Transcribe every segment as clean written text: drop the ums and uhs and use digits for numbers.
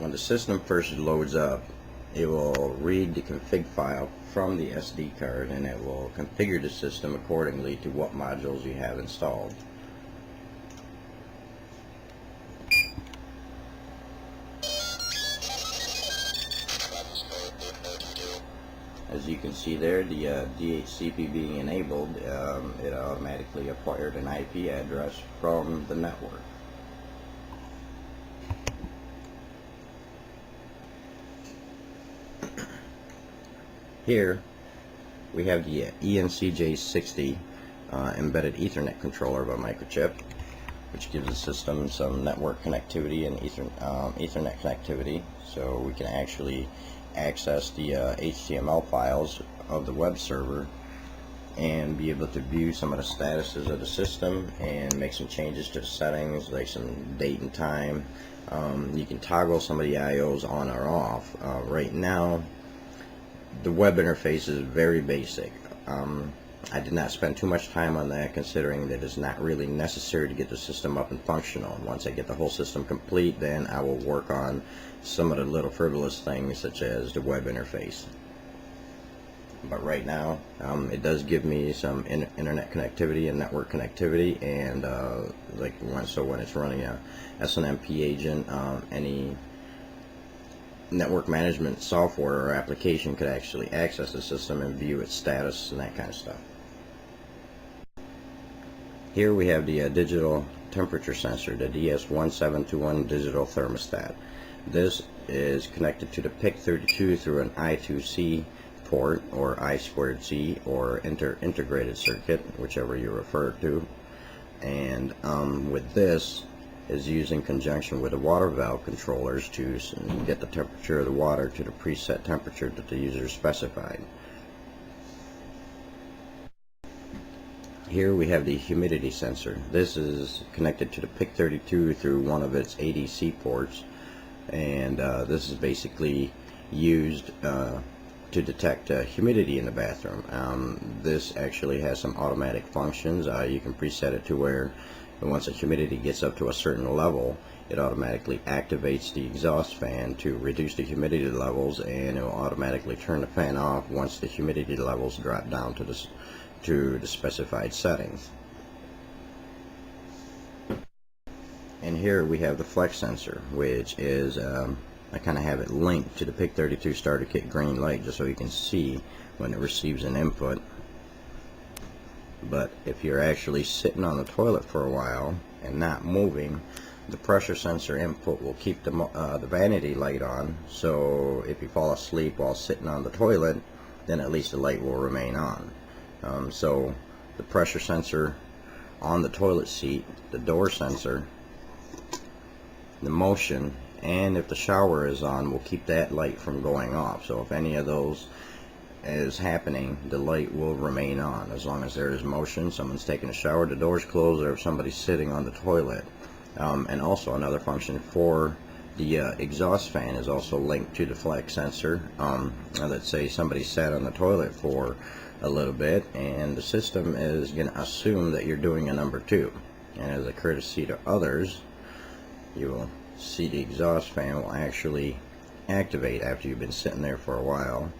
when the system first loads up, it will read the config file from the SD card, and it will configure the system accordingly to what modules you have installed. As you can see there, the DHCP being enabled, it automatically acquired an IP address from the network. Here we have the ENCJ60 embedded Ethernet controller by Microchip, which gives the system some network connectivity and Ethernet connectivity, so we can actually access the HTML files of the web server and be able to view some of the statuses of the system and make some changes to the settings, like some date and time. You can toggle some of the IOs on or off. Right now the web interface is very basic. I did not spend too much time on that, considering that it's not really necessary to get the system up and functional. Once I get the whole system complete, then I will work on some of the little frivolous things such as the web interface. But right now it does give me some internet connectivity and network connectivity, and when it's running a SNMP agent, any network management software or application could actually access the system and view its status and that kind of stuff. Here we have the digital temperature sensor, the DS1721 digital thermostat. This is connected to the PIC32 through an I2C port, or I2C, or integrated circuit, whichever you refer to. And with this is used in conjunction with the water valve controllers to get the temperature of the water to the preset temperature that the user specified. Here we have the humidity sensor. This is connected to the PIC32 through one of its ADC ports, and this is basically used to detect humidity in the bathroom. This actually has some automatic functions. You can preset it to where once the humidity gets up to a certain level, it automatically activates the exhaust fan to reduce the humidity levels, and it will automatically turn the fan off once the humidity levels drop down to the specified settings. And here we have the flex sensor, which is I kind of have it linked to the PIC32 starter kit green light just so you can see when it receives an input. But if you're actually sitting on the toilet for a while and not moving, the pressure sensor input will keep the vanity light on, so if you fall asleep while sitting on the toilet, then at least the light will remain on. So the pressure sensor on the toilet seat, the door sensor, the motion, and if the shower is on, will keep that light from going off. So if any of those is happening, the light will remain on as long as there is motion, someone's taking a shower, the door's closed, or if somebody's sitting on the toilet. And also another function for the exhaust fan is also linked to the flex sensor. Let's say somebody sat on the toilet for a little bit, and the system is going to assume that you're doing a number 2, and as a courtesy to others, you will see the exhaust fan will actually activate after you've been sitting there for a while.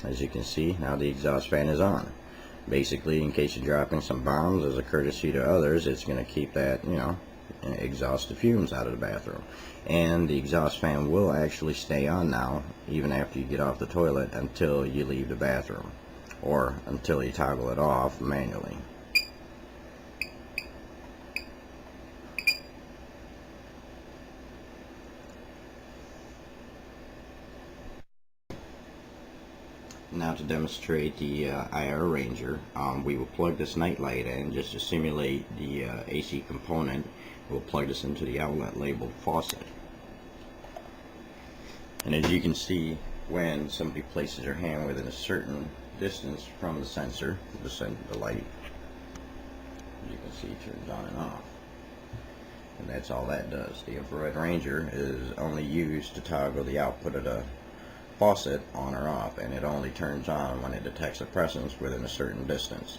As you can see, now the exhaust fan is on. Basically, in case you're dropping some bombs, as a courtesy to others, it's going to keep that, exhaust the fumes out of the bathroom. And the exhaust fan will actually stay on now, even after you get off the toilet, until you leave the bathroom, or until you toggle it off manually. Now to demonstrate the IR Ranger, we will plug this night light in just to simulate the AC component. We'll plug this into the outlet labeled faucet. And as you can see, when somebody places their hand within a certain distance from the sensor, the light, as you can see, turns on and off. And that's all that does. The infrared ranger is only used to toggle the output of the faucet on or off, and it only turns on when it detects a presence within a certain distance.